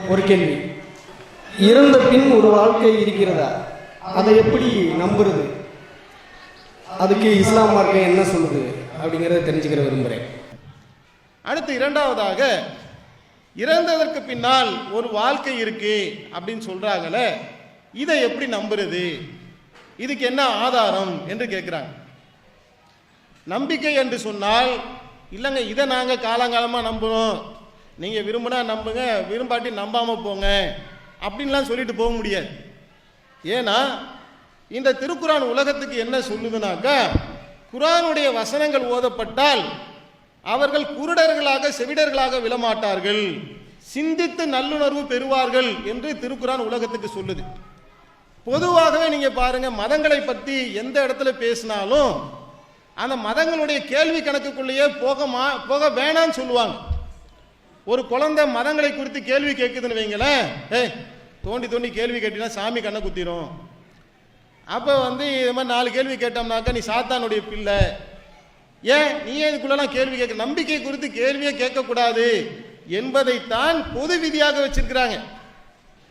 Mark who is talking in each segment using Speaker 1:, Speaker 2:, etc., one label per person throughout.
Speaker 1: ஒரு கேள்வி, இறந்த பின் ஒரு வாழ்க்கை இருக்கிறதா? அதை எப்படி நம்புறது? அதுக்கு இஸ்லாம் மார்க்கம் என்ன சொல்லுது அப்படிங்கிறத தெரிஞ்சுக்கிற விரும்புகிறேன்.
Speaker 2: அடுத்து இரண்டாவதாக, இறந்ததற்கு பின்னால் ஒரு வாழ்க்கை இருக்கு அப்படின்னு சொல்றாங்களே, இதை எப்படி நம்புறது? இதுக்கு என்ன ஆதாரம் என்று கேட்குறாங்க. நம்பிக்கை என்று சொன்னால், இல்லைங்க இதை நாங்கள் காலங்காலமாக நம்புகிறோம், நீங்கள் விரும்பினா நம்புங்க, விரும்பாட்டி நம்பாமல் போங்க அப்படின்லாம் சொல்லிட்டு போக முடியாது. ஏன்னா இந்த திருக்குரான் உலகத்துக்கு என்ன சொல்லுதுனாக்கா, குரானுடைய வசனங்கள் ஓதப்பட்டால் அவர்கள் குருடர்களாக செவிடர்களாக விழமாட்டார்கள், சிந்தித்து நல்லுணர்வு பெறுவார்கள் என்று திருக்குரான் உலகத்துக்கு சொல்லுது. பொதுவாகவே நீங்க பாருங்க, மதங்களை பற்றி எந்த இடத்துல பேசினாலும் அந்த மதங்களுடைய கேள்வி கணக்குக்குள்ளேயே போக வேணான்னு சொல்லுவாங்க. ஒரு குழந்தை மதங்களை குறித்து கேள்வி கேட்குதுன்னு வைங்களேன், தோண்டி தோண்டி கேள்வி கேட்டீங்கன்னா சாமி கண்ணை குத்திரும். அப்போ இது மாதிரி 4 கேள்வி கேட்டோம்னாக்கா நீ சாத்தானுடைய பிள்ளை, ஏன் நீ இதுக்குள்ளலாம் கேள்வி கேட்க, நம்பிக்கை குறித்து கேள்வியே கேட்கக்கூடாது என்பதைத்தான் பொது விதியாக வச்சிருக்கிறாங்க.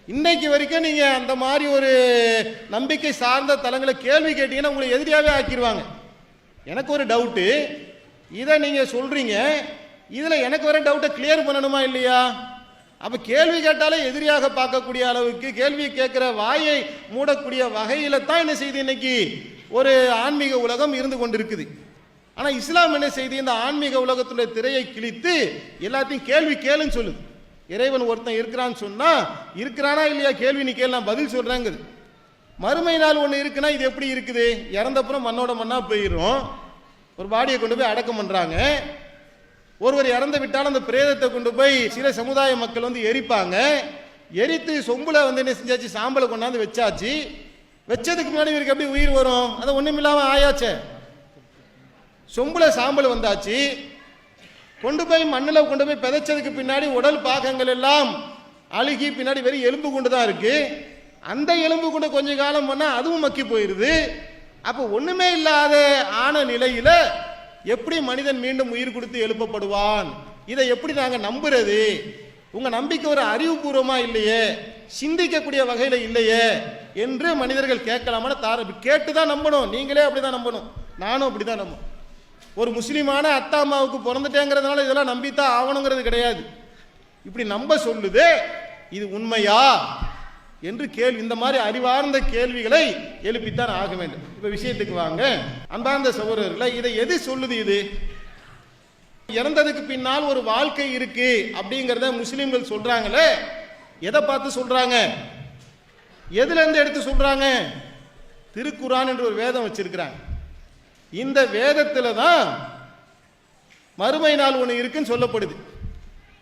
Speaker 2: இன்னைக்கு வரைக்கும் நீங்க அந்த மாதிரி ஒரு நம்பிக்கை சார்ந்த தலங்களை கேள்வி கேட்டீங்கன்னா உங்களை எதிரியாவே ஆக்கிடுவாங்க. எனக்கு ஒரு டவுட்டு, இதை நீங்க சொல்றீங்க, இதுல எனக்கு வர டவுட்டை கிளியர் பண்ணணுமா இல்லையா? அப்ப கேள்வி கேட்டாலே எதிரியாக பார்க்கக்கூடிய அளவுக்கு கேள்வி கேட்கிற வாயை மூடக்கூடிய வகையில தான் என்ன செய்து இன்னைக்கு ஒரு ஆன்மீக உலகம் இருந்து கொண்டிருக்குது. ஆனா இஸ்லாம் என்ன செய்து இந்த ஆன்மீக உலகத்துடைய திரையை கிழித்து எல்லாத்தையும் கேள்வி கேளுன்னு சொல்லுது. இறைவன் ஒருத்தன் இருக்கிறான்னு சொன்னா இருக்கிறானா இல்லையா கேள்வி நீ கேள்வி, நான் பதில் சொல்றேங்குது. மறுமை நாள் ஒன்று இருக்குன்னா இது எப்படி இருக்குது? இறந்தப்புறம் மண்ணோட மண்ணா போயிடும். ஒரு பாடியை கொண்டு போய் அடக்கம் பண்றாங்க. ஒருவர் இறந்து விட்டால் அந்த பிரேதத்தை கொண்டு போய் சில சமுதாய மக்கள் எரிப்பாங்க. எரித்து சொம்புல என்ன செஞ்சாச்சு, சாம்பலை கொண்டாந்து வச்சாச்சு. வச்சதுக்கு முன்னாடி இவருக்கு எப்படி உயிர் வரும்? அதை ஒண்ணுமில்லாம ஆயாச்சே. சொம்புல சாம்பல் வந்தாச்சு, கொண்டு போய் மண்ணில் கொண்டு போய் பிதைச்சதுக்கு பின்னாடி உடல் பாகங்கள் எல்லாம் அழுகி பின்னாடி வெறும் எலும்பு கொண்டு தான் இருக்கு. அந்த எலும்பு கொண்டு கொஞ்ச காலம் பண்ணா அதுவும் மக்கி போயிருது. அப்போ ஒண்ணுமே இல்லாத ஆன நிலையில எப்படி மனிதன் மீண்டும் உயிர் கொடுத்து எழுப்பப்படுவான்? இதை எப்படி நாங்க நம்புறது? உங்க நம்பிக்கை ஒரு அறிவுபூர்வமா இல்லையே, சிந்திக்கக்கூடிய வகையில இல்லையே என்று மனிதர்கள் கேட்கலாமான கேட்டுதான் நம்பணும். நீங்களே அப்படிதான் நம்பணும், நானும் அப்படிதான் நம்பணும். ஒரு முஸ்லிமான அத்தா அம்மாவுக்கு பிறந்துட்டேங்கிறதுனால இதெல்லாம் நம்பித்தான் ஆகணுங்கிறது கிடையாது. இப்படி நம்ப சொல்லுது, இது உண்மையா என்று கேள்வி, இந்த மாதிரி அறிவார்ந்த கேள்விகளை எழுப்பித்தான் ஆக வேண்டும். இப்ப விஷயத்துக்கு வாங்க. அன்பார்ந்த சகோதரர்களை, இதை எது சொல்லுது? இது இறந்ததுக்கு பின்னால் ஒரு வாழ்க்கை இருக்கு அப்படிங்கிறத முஸ்லிம்கள் சொல்றாங்களே, எதை பார்த்து சொல்றாங்க? எதுல இருந்து எடுத்து சொல்றாங்க? திருக்குரான் என்று ஒரு வேதம் வச்சிருக்கிறாங்க. இந்த வேதத்துல தான் மறுமை நாள் ஒன்று இருக்குன்னு சொல்லப்படுது.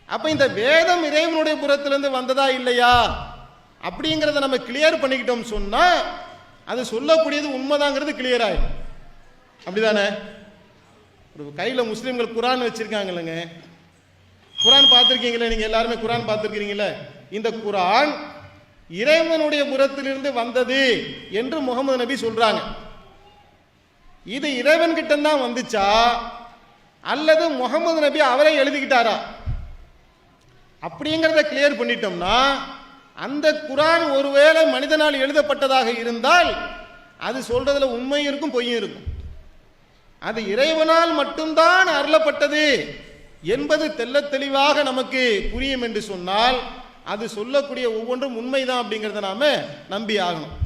Speaker 2: அப்ப இந்த வேதம் இறைவனுடைய புறத்திலிருந்து வந்ததா இல்லையா அப்படிங்கிறத நம்ம கிளியர் பண்ணிக்கிட்டோம் சொன்னா அது சொல்லக்கூடியது உண்மைதாங்கிறது கிளியர் ஆயிடும். அப்படிதானே? ஒரு கையில முஸ்லிம்கள் குரான் வச்சிருக்காங்க இல்லைங்க, குரான் பார்த்திருக்கீங்களே, நீங்க எல்லாருமே குரான் பார்த்திருக்கீங்களே. இந்த குரான் இறைவனுடைய புறத்திலிருந்து வந்தது என்று முகமது நபி சொல்றாங்க. இது இறைவன் கிட்ட தான் வந்துச்சா அல்லது முகமது நபி அவரை எழுதிக்கிட்டாரா அப்படிங்கிறத கிளியர் பண்ணிட்டோம்னா, அந்த குரான் ஒருவேளை மனிதனால் எழுதப்பட்டதாக இருந்தால் அது சொல்றதுல உண்மையும் இருக்கும் பொய்யும் இருக்கும். அது இறைவனால் மட்டும்தான் அருளப்பட்டது என்பது தெள்ள தெளிவாக நமக்கு புரியும் என்று சொன்னால் அது சொல்லக்கூடிய ஒவ்வொன்றும் உண்மைதான் அப்படிங்கிறத நாம நம்பி ஆகணும்.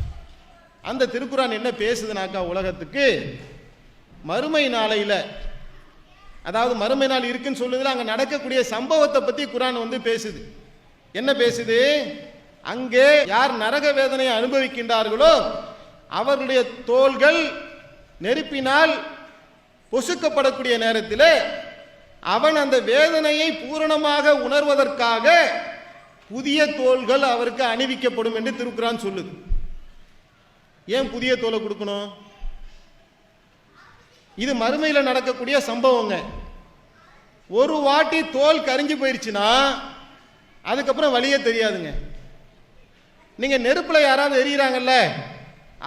Speaker 2: அந்த திருக்குரான் என்ன பேசுதுனாக்கா, உலகத்துக்கு மறுமை நாளையில, அதாவது மறுமை நாள் இருக்குன்னு சொல்லுதுல, அங்க நடக்கக்கூடிய சம்பவத்தை பத்தி குரான் பேசுது. என்ன பேசுது? அங்கே யார் நரக வேதனையை அனுபவிக்கின்றார்களோ அவர்களுடைய தோள்கள் நெருப்பினால் பொசுக்கப்படக்கூடிய நேரத்தில் அவன் அந்த வேதனையை பூரணமாக உணர்வதற்காக புதிய தோள்கள் அவருக்கு அணிவிக்கப்படும் என்று திருக்குரான் சொல்லுது. ஏன் புதிய தோலை கொடுக்கணும்? இது மறுமையில் நடக்கக்கூடிய சம்பவங்க. ஒரு வாட்டி தோல் கரிஞ்சு போயிருச்சுன்னா அதுக்கப்புறம் வழியே தெரியாதுங்க. நீங்க நெருப்புல யாராவது எரியிறாங்கல்ல,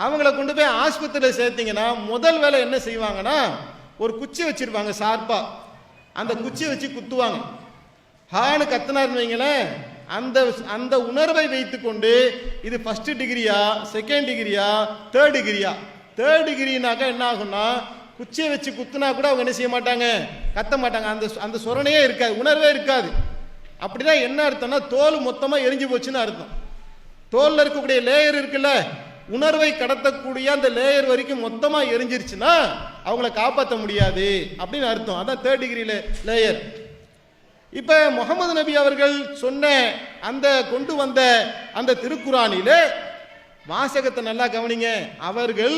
Speaker 2: அவங்கள கொண்டு போய் ஆஸ்பத்திரியில் சேர்த்தீங்கன்னா முதல் வேலை என்ன செய்வாங்கன்னா, ஒரு குச்சி வச்சிருப்பாங்க சார்பா, அந்த குச்சியை வச்சு குத்துவாங்க. ஹானு கத்துனாருன்னு வைங்களேன், அந்த அந்த உணர்வை வைத்துக்கொண்டு இது ஃபர்ஸ்ட் டிகிரியா, செகண்ட் டிகிரியா, தேர்ட் டிகிரியா. தேர்ட் டிகிரினாக்கா என்ன ஆகும்னா, குச்சியை வச்சு குத்துனா கூட அவங்க என்ன செய்ய மாட்டாங்க, கத்த மாட்டாங்க. அந்த அந்த சொரணையே இருக்காது, உணர்வே இருக்காது. அப்படின்னா என்ன அர்த்தம்னா, தோல் மொத்தமா எரிஞ்சு போச்சுன்னு அர்த்தம். தோல்ல இருக்கக்கூடிய லேயர் இருக்குல்ல, உணர்வை கடத்தக்கூடிய அந்த லேயர் வரைக்கும் மொத்தமா எரிஞ்சிருச்சுன்னா அவங்கள காப்பாற்ற முடியாது அப்படின்னு அர்த்தம். அதான் தேர்ட் டிகிரி லேயர். இப்ப முகமது நபி அவர்கள் சொன்ன அந்த கொண்டு வந்த அந்த திருக்குரானிலே வாசகத்தை நல்லா கவனிங்க. அவர்கள்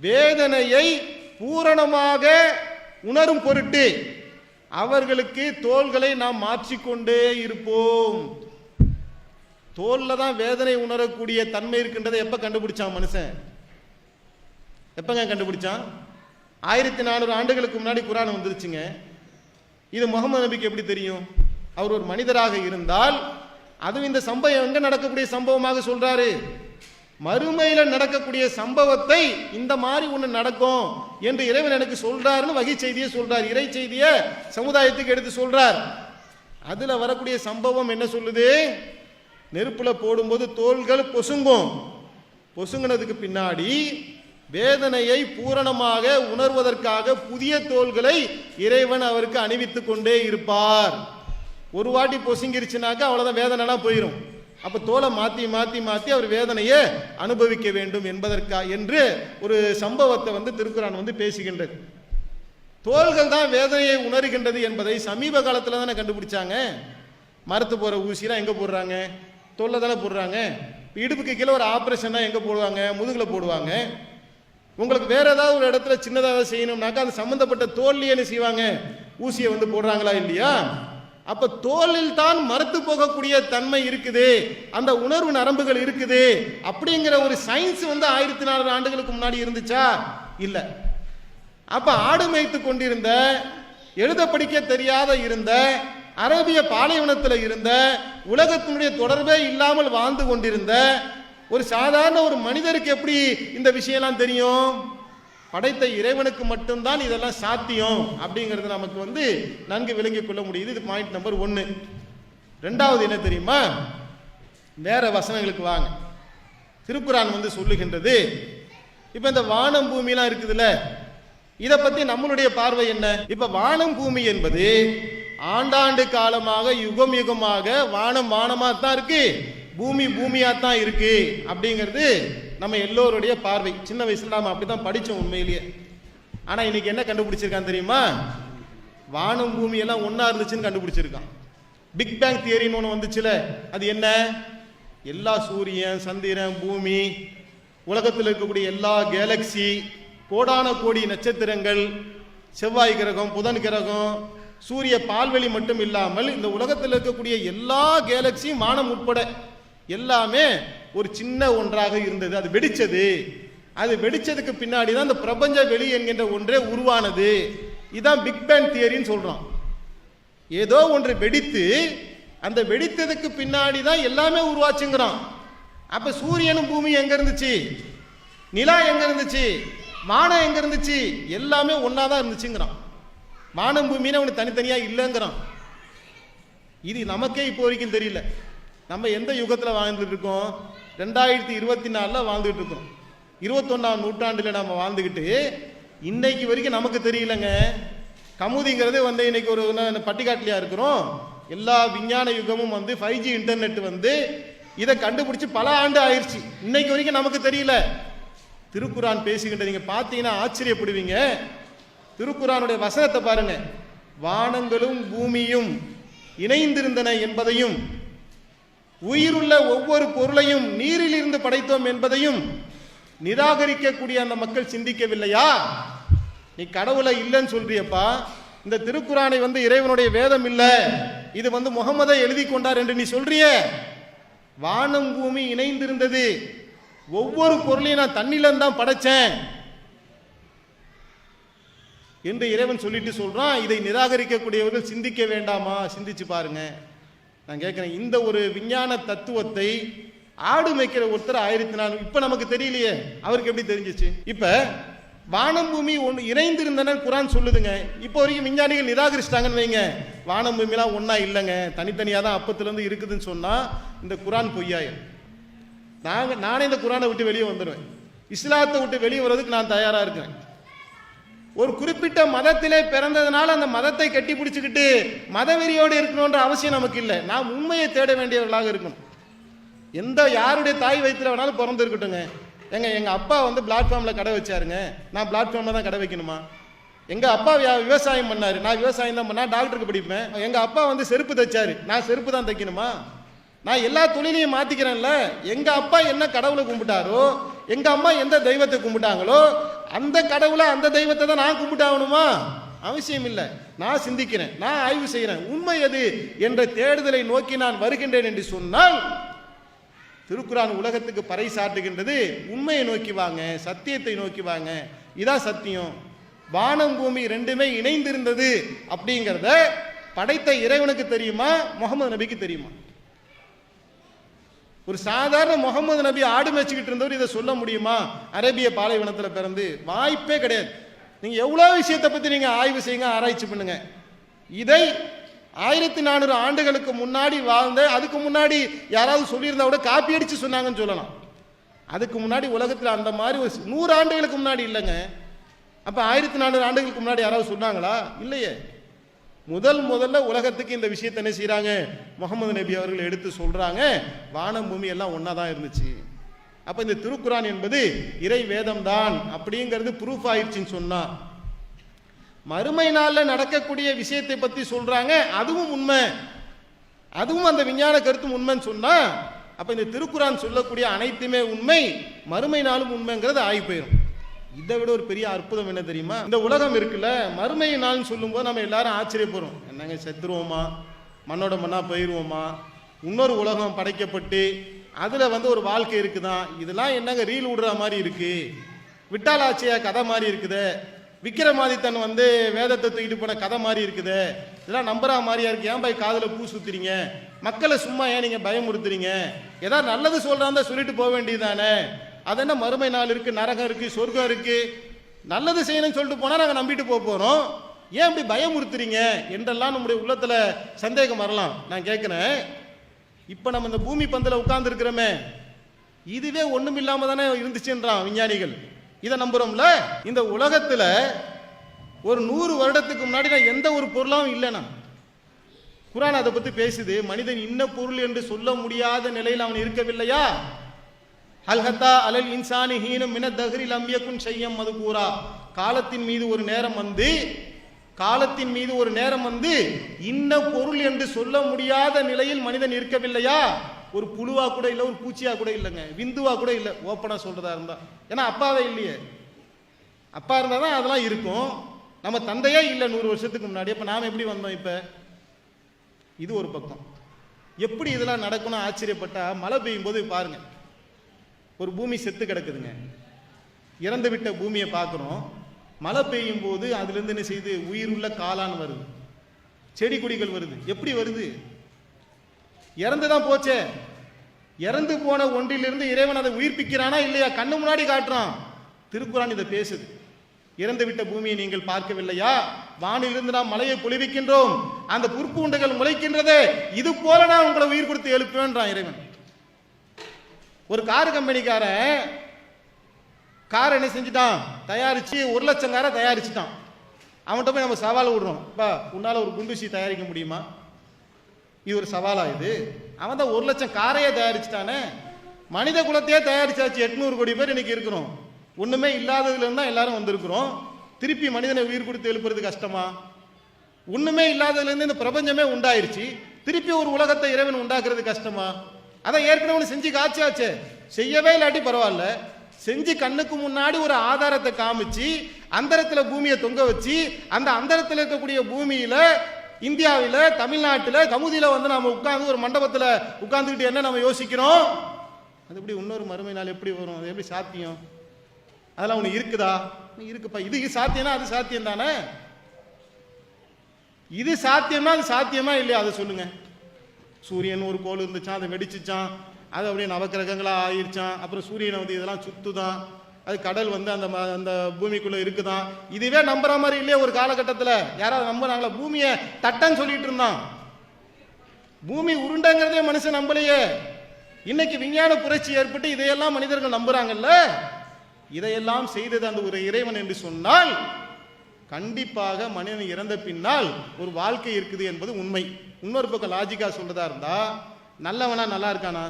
Speaker 2: வேதனையை பூரணமாக உணரும் பொருட்டு அவர்களுக்கு தோள்களை நாம் மாற்றிக்கொண்டே இருப்போம். தோல்ல தான் வேதனை உணரக்கூடிய தன்மை இருக்கின்றதை எப்ப கண்டுபிடிச்சான் மனுஷன்? எப்பங்க கண்டுபிடிச்சான்? 1400 ஆண்டுகளுக்கு முன்னாடி குரான் வந்துருச்சுங்க. இது முகமது நபிக்கு எப்படி தெரியும்? அவர் ஒரு மனிதராக இருந்தால், அதுவும் இந்த சம்பவம் எங்க நடக்கக்கூடிய சம்பவமாக சொல்றாரு, மறுமையில நடக்கக்கூடிய சம்பவத்தை இந்த மாதிரி ஒண்ணு நடக்கும் என்று இறைவன் எனக்கு சொல்றாருன்னு வகை செய்தியை சொல்றார், இறை செய்தியை சமுதாயத்துக்கு எடுத்து சொல்றார். அதுல வரக்கூடிய சம்பவம் என்ன சொல்லுது? நெருப்புல போடும்போது தோள்கள் பொசுங்கும். பொசுங்கினதுக்கு பின்னாடி வேதனையை பூரணமாக உணர்வதற்காக புதிய தோள்களை இறைவன் அவருக்கு அணிவித்துக் கொண்டே இருப்பார். ஒரு வாட்டி பொசுங்கிருச்சுனாக்க அவ்வளவுதான், வேதனைலாம் போயிடும். அப்ப தோலை மாத்தி மாத்தி மாத்தி அவர் வேதனையை அனுபவிக்க வேண்டும் என்பதற்கா என்று ஒரு சம்பவத்தை திருக்குரான் பேசுகின்றது. தோள்கள் தான் வேதனையை உணர்கின்றது என்பதை சமீப காலத்துல தானே கண்டுபிடிச்சாங்க. மரத்து போற ஊசிலாம் எங்க போடுறாங்க? தோல்ல தானே போடுறாங்க. இடுப்புக்கு கீழே ஒரு ஆபரேஷன் எங்க போடுவாங்க? முதுகுல போடுவாங்க. உங்களுக்கு வேற ஏதாவது ஒரு இடத்துல சின்னதாக செய்யணும்னாக்கா அது சம்பந்தப்பட்ட தோல்லையே என்ன செய்வாங்க? ஊசியை போடுறாங்களா இல்லையா? அப்ப தோலில் தான் மரத்து போகக்கூடிய தன்மை இருக்குது, அந்த உணர்வு நரம்புகள் இருக்குது அப்படிங்கிற ஒரு சயின்ஸ் 1400 ஆண்டுகளுக்கு முன்னாடி இருந்துச்சா? இல்ல. அப்ப ஆடு மேய்த்து கொண்டிருந்த, எழுத படிக்க தெரியாத இருந்த, அரேபிய பாலைவனத்தில் இருந்த, உலகத்தினுடைய தொடர்பே இல்லாமல் வாழ்ந்து கொண்டிருந்த ஒரு சாதாரண ஒரு மனிதருக்கு எப்படி இந்த விஷயம்லாம் தெரியும்? படைத்த இறைவனுக்கு மட்டும்தான் இதெல்லாம் சாத்தியம் அப்படிங்கிறது நமக்கு நன்கு விளங்கிக் கொள்ள முடியுது. இது பாயிண்ட் நம்பர் 1. ரெண்டாவது என்ன தெரியுமா? வேற வசனங்களுக்கு வாங்க. திருக்குரான் சொல்லுகின்றது, இப்ப இந்த வானம் பூமிலாம் இருக்குதுல்ல, இத பத்தி நம்மளுடைய பார்வை என்ன? இப்ப வானம் பூமி என்பது ஆண்டாண்டு காலமாக யுகம் யுகமாக வானம் வானமா தான் இருக்கு, பூமி பூமியா தான் இருக்கு அப்படிங்கிறது நம்ம எல்லோருடைய பார்வை. சின்ன வயசுல நாம அப்படிதான் படிச்சோம் உண்மையிலேயே. ஆனா இன்னைக்கு என்ன கண்டுபிடிச்சிருக்கான் தெரியுமா? வானம் பூமி எல்லாம் ஒன்னா இருந்துச்சுன்னு கண்டுபிடிச்சிருக்கான். பிக் பேங் தியரின்னு ஒன்று வந்துச்சுல, அது என்ன? எல்லா சூரியன், சந்திரன், பூமி, உலகத்தில் இருக்கக்கூடிய எல்லா கேலக்சி, கோடான கோடி நட்சத்திரங்கள், செவ்வாய் கிரகம், புதன் கிரகம், சூரிய பால்வெளி மட்டும் இல்லாமல் இந்த உலகத்தில் இருக்கக்கூடிய எல்லா கேலக்சியும் வானம் உட்பட எல்லாமே ஒரு சின்ன ஒன்றாக இருந்தது. அது வெடிச்சது. அது வெடிச்சதுக்கு பின்னாடி தான் இந்த பிரபஞ்ச வெளி என்கின்ற ஒன்றே உருவானது. இதான் பிக் பேங் தியரின்னு சொல்றான். ஏதோ ஒன்று வெடித்து அந்த வெடித்ததுக்கு பின்னாடி தான் எல்லாமே உருவாச்சுங்கிறான். அப்ப சூரியனும் பூமியும் எங்க இருந்துச்சு? நிலா எங்க இருந்துச்சு? வானம் எங்க இருந்துச்சு? எல்லாமே ஒன்னாதான் இருந்துச்சுங்கிறான். வானம் பூமின்னு அவனுக்கு தனித்தனியா இல்லைங்கிறான். இது நமக்கே இப்போ வரைக்கும் தெரியல. நம்ம எந்த யுகத்தில் வாழ்ந்துட்டு இருக்கோம்? 2024 வாழ்ந்துட்டு இருக்கோம். 21ஆம் நூற்றாண்டுல நம்ம வாழ்ந்துகிட்டு இன்னைக்கு வரைக்கும் நமக்கு தெரியலங்க. கமுதிங்கிறது இன்னைக்கு ஒரு பட்டிக்காட்டிலையா இருக்கிறோம். எல்லா விஞ்ஞான யுகமும் 5G இன்டர்நெட் இதை கண்டுபிடிச்சு பல ஆண்டு ஆயிடுச்சு. இன்னைக்கு வரைக்கும் நமக்கு தெரியல. திருக்குரான் பேசுகின்ற நீங்க பார்த்தீங்கன்னா ஆச்சரியப்படுவீங்க. திருக்குரானுடைய வசனத்தை பாருங்க. வானங்களும் பூமியும் இணைந்திருந்தன என்பதையும், உயிருள்ள ஒவ்வொரு பொருளையும் நீரில் இருந்து படைத்தோம் என்பதையும் நிராகரிக்கக்கூடிய அந்த மக்கள் சிந்திக்கவில்லையா? நீ கடவுளை இல்லைன்னு சொல்றியப்பா. இந்த திருக்குரானை இறைவனுடைய வேதம் இல்ல, இது முகமதை எழுதி கொண்டார் என்று நீ சொல்றிய. வானம் பூமி இணைந்திருந்தது, ஒவ்வொரு பொருளையும் நான் தண்ணில தான் படைச்சேன் என்று இறைவன் சொல்லிட்டு சொல்றான். இதை நிராகரிக்கக்கூடியவர்கள் சிந்திக்க வேண்டாமா? சிந்திச்சு பாருங்க. நான் கேட்கிறேன், இந்த ஒரு விஞ்ஞான தத்துவத்தை ஆடு மேய்க்கிற ஒருத்தர் 1400 இப்ப நமக்கு தெரியலையே, அவருக்கு எப்படி தெரிஞ்சிச்சு? இப்ப வானம் பூமி ஒன்று இணைந்திருந்தன குரான் சொல்லுதுங்க. இப்போ வரைக்கும் விஞ்ஞானிகள் நிராகரிச்சிட்டாங்கன்னு வைங்க, வானம் பூமிலாம் ஒன்றா இல்லைங்க, தனித்தனியாக தான் அப்பத்துலேருந்து இருக்குதுன்னு சொன்னால் இந்த குரான் பொய்யாயிரும். நானே இந்த குரானை விட்டு வெளியே வந்துடுவேன். இஸ்லாத்தை விட்டு வெளியே வர்றதுக்கு நான் தயாராக இருக்கேன். ஒரு குறிப்பிட்ட மதத்திலே பிறந்ததுனால அந்த மதத்தை கட்டி பிடிச்சிக்கிட்டு மதவெறியோடு இருக்கணுன்ற அவசியம் நமக்கு இல்லை. நாம் உண்மையை தேட வேண்டியவர்களாக இருக்கணும். யாருடைய தாய் வயிற்றுல வேணாலும் பிறந்து இருக்கட்டுங்க. எங்கள் அப்பா பிளாட்ஃபார்மில் கடை வச்சாருங்க, நான் பிளாட்ஃபார்மில் தான் கடை வைக்கணுமா? எங்கள் அப்பா விவசாயம் பண்ணார், நான் விவசாயம் தான் பண்ணால் டாக்டருக்கு படிப்பேன். எங்கள் அப்பா செருப்பு தைச்சாரு, நான் செருப்பு தான் தைக்கணுமா? நான் எல்லா தொழிலையும் மாற்றிக்கிறேன்ல. எங்கள் அப்பா என்ன கடவுளை கும்பிட்டாரோ, எங்கள் அம்மா எந்த தெய்வத்தை கும்பிட்டாங்களோ அந்த கடவுளை அந்த தெய்வத்தை தான் நான் கும்பிட்டாகணுமா? அவசியம் இல்லை. நான் சிந்திக்கிறேன், நான் ஆய்வு செய்கிறேன், உண்மை எது என்ற தேடுதலை நோக்கி நான் வருகின்றேன் என்று சொன்னால் திருக்குரான் உலகத்துக்கு பறைசாற்றுகின்றது உண்மையை நோக்கி வாங்க, சத்தியத்தை நோக்கி வாங்க, இதான் சத்தியம். வானம் பூமி ரெண்டுமே இணைந்திருந்தது அப்படிங்கிறத படைத்த இறைவனுக்கு தெரியுமா, முகமது நபிக்கு தெரியுமா? ஒரு சாதாரண முகமது நபி ஆடு மேய்ச்சிக்கிட்டு இருந்தவர் இதை சொல்ல முடியுமா? அரேபிய பாலைவனத்தில் பிறந்து வாய்ப்பே கிடையாது. நீங்க எவ்வளவு விஷயத்தை பத்தி நீங்க ஆய்வு செய்யுங்க, ஆராய்ச்சி பண்ணுங்க. இதை 1400 ஆண்டுகளுக்கு முன்னாடி வாழ்ந்த, அதுக்கு முன்னாடி யாராவது சொல்லியிருந்தா கூட காப்பி அடிச்சு சொன்னாங்கன்னு சொல்லலாம். அதுக்கு முன்னாடி உலகத்தில் அந்த மாதிரி ஒரு 100 ஆண்டுகளுக்கு முன்னாடி இல்லைங்க. அப்ப 1400 ஆண்டுகளுக்கு முன்னாடி யாராவது சொன்னாங்களா? இல்லையே. முதல்ல உலகத்துக்கு இந்த விஷயத்தை என்ன செய்யறாங்க, முகமது நபி அவர்கள் எடுத்து சொல்றாங்க, வானம் பூமி எல்லாம் ஒன்னா தான் இருந்துச்சு. அப்ப இந்த திருக்குரான் என்பது இறை வேதம் தான் அப்படிங்கிறது ப்ரூஃப் ஆயிடுச்சுன்னு சொன்னா, மறுமை நாளில் நடக்கக்கூடிய விஷயத்தை பத்தி சொல்றாங்க, அதுவும் உண்மை, அதுவும் அந்த விஞ்ஞான கருத்தும் உண்மைன்னு சொன்னா, அப்ப இந்த திருக்குரான் சொல்லக்கூடிய அனைத்துமே உண்மை, மறுமை நாளும் உண்மைங்கிறது ஆகி போயிடும். இதை விட ஒரு பெரிய அற்புதம் என்ன தெரியுமா? இந்த உலகம் இருக்குல்ல, மறுமை நாள்னு சொல்லும்போது நம்ம எல்லாரும் ஆச்சரியப்படுறோம். என்னங்க செத்துருவோமா, மண்ணோட மண்ணா போயிடுவோமா, இன்னொரு உலகம் படைக்கப்பட்டு அதுல ஒரு வாழ்க்கை இருக்குதான், இதெல்லாம் என்னங்க ரீல் விடுற மாதிரி இருக்கு, விட்டாலாச்சியா கதை மாதிரி இருக்குது, விக்கிரமாதித்தன் வேதத்தை தூக்கிட்டு போன கதை மாதிரி இருக்குது, இதெல்லாம் நம்புறா மாதிரியா இருக்கு, ஏன் போய் காதுல பூ சுத்துறீங்க, மக்களை சும்மா ஏன் நீங்க பயமுறுத்துறீங்க, ஏதாவது நல்லது சொல்றாங்க சொல்லிட்டு போக வேண்டியதானே, அது என்ன மறுமை நாள் இருக்கு, நரகம் இருக்கு, சொர்க்கம் இருக்கு, நல்லது செய்யணும்னு சொல்லிட்டு போனா நாங்க நம்பிட்டு போறோம், ஏன் இப்படி பயமுறுத்துறீங்க என்றெல்லாம் நம்முடைய உள்ளத்துல சந்தேகம் வரலாம். நான் கேட்கிறேன், இப்ப நம்ம இந்த பூமி பந்தில் உட்கார்ந்து இருக்கிறோமே, இதுவே ஒண்ணும் இல்லாம தானே இருந்துச்சுன்றான் விஞ்ஞானிகள். இதை நம்புறோம்ல. இந்த உலகத்துல ஒரு 100 வருடத்துக்கு முன்னாடி நான் எந்த ஒரு பொருளாவும் இல்லைனா, குர்ஆன் அதை பத்தி பேசுது. மனிதன் இன்ன பொருள் என்று சொல்ல முடியாத நிலையில் அவன் இருக்கவில்லையா? ஹல்ஹத்தா அலல் இன்சானி ஹீனும் மின தஹ்ரி லம் யகுன் ஷையம் மதுகூரா, காலத்தின் மீது ஒரு நேரம் வந்து இன்ன பொருள் என்று சொல்ல முடியாத நிலையில் மனிதன் இருக்கவில்லையா? ஒரு புழுவா கூட இல்லை, ஒரு பூச்சியா கூட இல்லைங்க, விந்துவா கூட இல்லை, ஓப்பனா சொல்றதா இருந்தா. ஏன்னா அப்பாவே இல்லையே, அப்பா இருந்தா தான் அதெல்லாம் இருக்கும். நம்ம தந்தையே இல்லை 100 வருஷத்துக்கு முன்னாடி, அப்ப நாம எப்படி வந்தோம்? இப்ப இது ஒரு பக்கம். எப்படி இதெல்லாம் நடக்கணும் ஆச்சரியப்பட்டா, மழை பெய்யும் போது பாருங்க, ஒரு பூமி செத்து கிடக்குதுங்க, இறந்து விட்ட பூமியை பார்க்குறோம். மழை பெய்யும் போது அதுலேருந்து என்ன செய்யுது, உயிருள்ள காளான் வருது, செடி கொடிகள் வருது. எப்படி வருது? இறந்துதான் போச்சே. இறந்து போன ஒன்றிலிருந்து இறைவன் அதை உயிர்ப்பிக்கிறானா இல்லையா? கண்ணு முன்னாடி காட்டுறான். திருக்குரான் இதை பேசுது. இறந்து விட்ட பூமியை நீங்கள் பார்க்கவில்லையா? வானிலிருந்து நாம் மலையை பொழிவிக்கின்றோம், அந்த புற்பூண்டுகள் முளைக்கின்றதே, இது போல நான் உங்களை உயிர் கொடுத்து எழுப்புவேன்றான் இறைவன். ஒரு கார் கம்பெனிக்காரன் கார் என்ன செஞ்சுட்டான், தயாரிச்சு 1 லட்சம் காரை தயாரிச்சுட்டான். அவன்கிட்ட போய் நம்ம சவால் விடுறோம், பா உன்னால ஒரு குண்டூசி தயாரிக்க முடியுமா? இது ஒரு சவாலா? இது அவன் தான் 1 லட்சம் காரையே தயாரிச்சுட்டானே. மனித குலத்தையே தயாரிச்சாச்சு. 800 கோடி பேர் இன்னைக்கு இருக்கிறோம். ஒண்ணுமே இல்லாததுல இருந்தா எல்லாரும் வந்திருக்கிறோம். திருப்பி மனிதனை உயிர் கொடுத்து எழுப்புறது கஷ்டமா? ஒண்ணுமே இல்லாததுல இருந்து இந்த பிரபஞ்சமே உண்டாயிருச்சு, திருப்பி ஒரு உலகத்தை இறைவன் உண்டாக்குறது கஷ்டமா? அதான் ஏற்கனவே செஞ்சு காய்ச்சாச்சே. செய்யவே இல்லாட்டி பரவாயில்ல, செஞ்சு கண்ணுக்கு முன்னாடி ஒரு ஆதாரத்தை காமிச்சு அந்தரத்துல பூமியை தொங்க வச்சு, அந்த அந்தரத்தில் இருக்கக்கூடிய பூமியில இந்தியாவில், தமிழ்நாட்டில், கமுதியில நாம உட்கார்ந்து ஒரு மண்டபத்தில் உட்கார்ந்துக்கிட்டு என்ன நம்ம யோசிக்கிறோம்? அது எப்படி இன்னொரு மறுமை நாள் எப்படி வரும்? அது எப்படி சாத்தியம்? அதெல்லாம் உனக்கு இருக்குதா? இருக்குப்பா. இது சாத்தியம்னா அது சாத்தியம் தானே. இது சாத்தியம்னா அது சாத்தியமா இல்லையா? அதை சொல்லுங்க. சூரியன் ஒரு கோள் இருந்துச்சான், அதை வெடிச்சுச்சான், அது அப்படியே நவக்கிரகங்களா ஆயிடுச்சான், அப்புறம் சூரியனை இதெல்லாம் சுத்துதான், அது கடல் வந்து அந்த பூமிக்குள்ள இருக்குதான். இதுவே நம்புற மாதிரி இல்லையே ஒரு காலகட்டத்தில். யாராவது நம்புறாங்களா? பூமியை தட்டன்னு சொல்லிட்டு இருந்தான். பூமி உருண்டைங்கிறதே மனுஷன் நம்பலையே. இன்னைக்கு விஞ்ஞான புரட்சி ஏற்பட்டு இதையெல்லாம் மனிதர்கள் நம்புறாங்கல்ல. இதையெல்லாம் செய்தது அந்த ஒரு இறைவன் என்று சொன்னால் கண்டிப்பாக மனிதன் இறந்த பின்னால் ஒரு வாழ்க்கை இருக்குது என்பது உண்மை. இன்னொரு பக்கம் லாஜிக்கா சொல்றதா இருந்தா, நல்லவனா நல்லா இருக்கானா?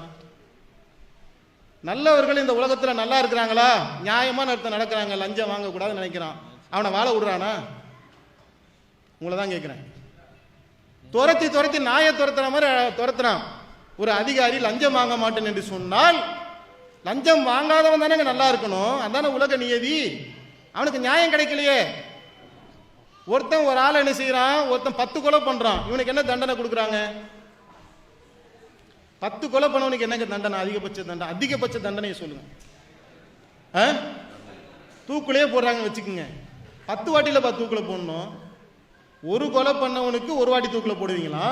Speaker 2: நல்லவர்கள் இந்த உலகத்துல நல்லா இருக்கிறாங்களா? நியாயமான இடத்துல நடக்கிறாங்க, லஞ்சம் வாங்கக்கூடாதுன்னு நினைக்கிறான், அவனை வாழ விடுறானா? உங்களை தான் கேட்கிறேன். துரத்தி நாயை துரத்துற மாதிரி துரத்துறான். ஒரு அதிகாரி லஞ்சம் வாங்க மாட்டேன் என்று சொன்னால் லஞ்சம் வாங்காதவன் தானே நல்லா இருக்கணும். அதான உலக நியதி. அவனுக்கு நியாயம் கிடைக்கலையே. ஒருத்தன் ஒரு ஆளை என்ன செய்யறான், ஒருத்தன் 10 கொலை பண்றான், இவனுக்கு என்ன தண்டனை கொடுக்குறாங்க? 10 கொலை பண்ணவனுக்கு என்ன தண்டனை? அதிகபட்ச தண்டனையை சொல்லுங்க. தூக்குலையே போடுறாங்க வச்சுக்கோங்க. 10 வாட்டியில தூக்குல போடணும். ஒரு கொலை பண்ணவனுக்கு ஒரு வாட்டி தூக்குல போடுவீங்களா?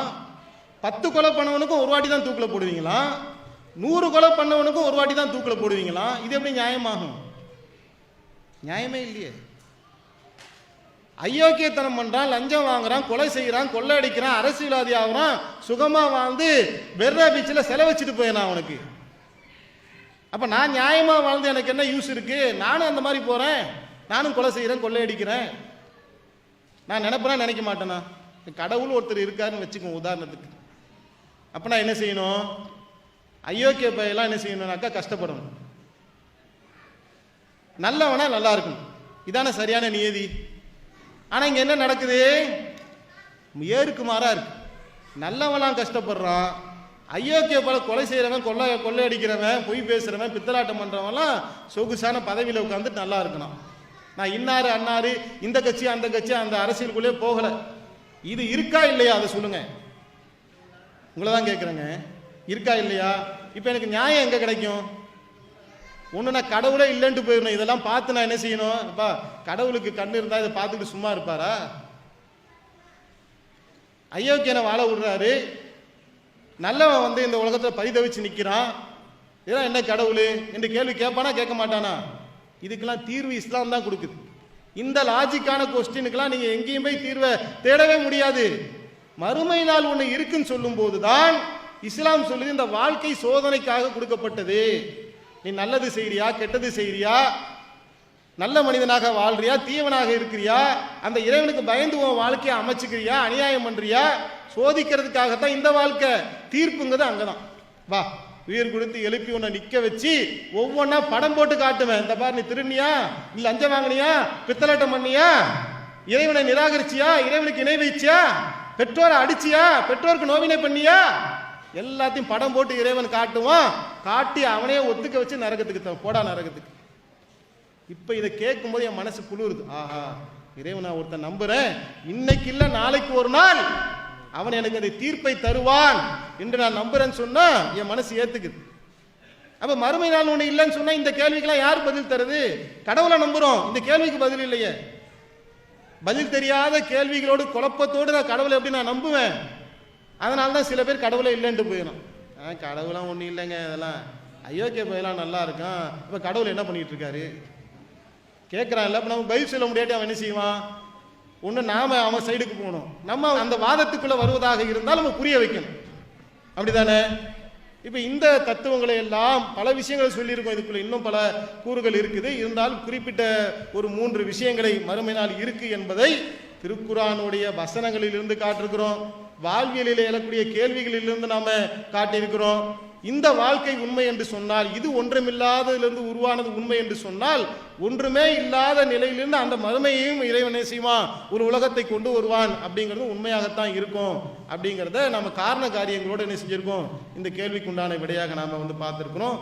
Speaker 2: 10 கொலை பண்ணவனுக்கும் ஒரு வாட்டி தான் தூக்குல போடுவீங்களா? 100 கொலை பண்ணவனுக்கும் ஒரு வாட்டி தான் தூக்குல போடுவீங்களா? இது எப்படி நியாயமாகும்? நியாயமே இல்லையே. அயோக்கியத்தனம் பண்றான், லஞ்சம் வாங்குறான், கொலை செய்யறான், கொள்ளை அடிக்கிறான், அரசியல்வாதி ஆகுறான், சுகமா வாழ்ந்து வெர்ரா பீச்சில் செலவச்சிட்டு போயிடான் அவனுக்கு. அப்ப நான் நியாயமா வாழ்ந்து எனக்கு என்ன யூஸ் இருக்கு? நானும் அந்த மாதிரி போறேன், நானும் கொலை செய்யறேன், கொள்ளை அடிக்கிறேன். நான் நினைப்பேனா நினைக்க மாட்டேனா? கடவுள் ஒருத்தர் இருக்காருன்னு வச்சுக்கோங்க உதாரணத்துக்கு. அப்ப நான் என்ன செய்யணும்? அயோக்கிய பையெல்லாம் என்ன செய்யணும்னாக்கா கஷ்டப்படணும். நல்லவனா நல்லா இருக்கணும். இதான சரியான நியதி. ஆனா இங்க என்ன நடக்குது? ஏருக்கு மாறா இருக்கு. நல்லவெல்லாம் கஷ்டப்படுறான், அயோக்கிய பல கொலை செய்யறவன், கொள்ளை அடிக்கிறவன், பொய் பேசுறவன், பித்தலாட்டம் பண்றவன்லாம் சொகுசான பதவியில உட்காந்துட்டு நல்லா இருக்கணும். நான் இன்னாரு அன்னாரு இந்த கட்சி அந்த கட்சி அந்த அரசியலுக்குள்ளே போகல. இது இருக்கா இல்லையா அதை சொல்லுங்க. உங்களை தான் கேட்குறேங்க, இருக்கா இல்லையா? இப்போ எனக்கு நியாயம் எங்கே கிடைக்கும்? ஒன்று நான் கடவுளே இல்லைன்ட்டு போயிடணும். இதெல்லாம் பார்த்து நான் என்ன செய்யணும்? அப்பா கடவுளுக்கு கண்ணு இருந்தால் இதை பார்த்துக்கிட்டு சும்மா இருப்பாரா? அயோக்கியனை வாழ விடுறாரு, நல்லவன் வந்து இந்த உலகத்தில் பரிதவிச்சு நிற்கிறான். இதெல்லாம் என்ன கடவுள் என்று கேள்வி கேட்பானா கேட்க மாட்டானா? இதுக்கெல்லாம் தீர்வு இஸ்லாம் தான் கொடுக்குது. இந்த லாஜிக்கான கொஸ்டினுக்கெல்லாம் நீங்கள் எங்கேயும் போய் தீர்வை தேடவே முடியாது. மறுமை நாள் ஒன்று இருக்குன்னு சொல்லும் போதுதான் இஸ்லாம் சொல்லுது இந்த வாழ்க்கை சோதனைக்காக கொடுக்கப்பட்டது. நீ நல்லது செய்யறியா கெட்டது செய்யறியா, நல்ல மனிதனாக வாழ்றியா தீவனாக இருக்கிறியா, அந்த இறைவனுக்கு பயந்து உன் வாழ்க்கையை அமைச்சுக்கிறியா, அநியாயம் பண்றியா, சோதிக்கிறதுக்காகத்தான் இந்த வாழ்க்கை. தீர்ப்புங்கிறது அங்கதான். வா உயிர் கொடுத்து எழுப்பி உன்னை நிக்க வச்சு ஒவ்வொன்னா படம் போட்டு காட்டுவேன். இந்த பாரு, நீ திருநியா, நீ லஞ்சம் வாங்கினியா, பித்தலாட்டம் பண்ணியா, இறைவனை நிராகரிச்சியா, இறைவனுக்கு இணை வைச்சியா, பெற்றோரை அடிச்சியா, பெற்றோருக்கு நோவினை பண்ணியா, எல்லாத்தையும் படம் போட்டு இறைவன் காட்டுவான். காட்டி அவனையே ஒத்துக்க வச்சு நரகத்துக்கு போடா நரகத்துக்கு. இப்ப இதை கேட்கும் போது என் மனசு குளிருது. ஆஹா, இறைவன் நான் ஒருத்தன் நம்புறேன், இன்னைக்கு இல்ல நாளைக்கு ஒரு நாள் அவன் எனக்கு அதை தீர்ப்பை தருவான் என்று நான் நம்புறேன்னு சொன்னா என் மனசு ஏத்துக்குது. அப்ப மறுமை நாள் ஒண்ணு இல்லைன்னு சொன்னா இந்த கேள்விக்கெல்லாம் யார் பதில் தருது? கடவுளை நம்புறோம், இந்த கேள்விக்கு பதில் இல்லையே. பதில் தெரியாத கேள்விகளோடு குழப்பத்தோடு நான் கடவுளை எப்படி நான் நம்புவேன்? அதனால தான் சில பேர் கடவுளை இல்லைன்ட்டு போயிடும். கடவுளாம் ஒன்றும் இல்லைங்க, இதெல்லாம் அயோக்கிய பையெல்லாம் நல்லா இருக்கான், இப்போ கடவுள் என்ன பண்ணிட்டு இருக்காரு கேட்குறான். இல்லை, இப்போ நம்ம பதில் சொல்ல முடியாட்டி அவன் என்ன செய்வான்? ஒன்று நாம அவன் சைடுக்கு போகணும், நம்ம அந்த வாதத்துக்குள்ள வருவதாக இருந்தால் நம்ம புரிய வைக்கணும். அப்படிதானே? இப்போ இந்த தத்துவங்களை எல்லாம் பல விஷயங்களை சொல்லியிருக்கோம். இதுக்குள்ள இன்னும் பல கூறுகள் இருக்குது. இருந்தாலும் குறிப்பிட்ட ஒரு 3 விஷயங்களை மறுமை நாள் இருக்கு என்பதை திருக்குரானுடைய வசனங்களிலிருந்து காட்டிருக்கிறோம், வாழ்வியலில் எழக்கூடிய கேள்விகளிலிருந்து நாம காட்டியிருக்கிறோம். இந்த வாழ்க்கை உண்மை என்று சொன்னால், இது ஒன்றுமில்லாததிலிருந்து உருவானது உண்மை என்று சொன்னால், ஒன்றுமே இல்லாத நிலையிலிருந்து அந்த மறுமையையும் இறைவன் செய்வான், ஒரு உலகத்தை கொண்டு வருவான் அப்படிங்கிறது உண்மையாகத்தான் இருக்கும். அப்படிங்கிறத நம்ம காரண காரியங்களோடு என்ன செஞ்சிருக்கோம், இந்த கேள்விக்குண்டான விடையாக நாம பார்த்திருக்கிறோம்.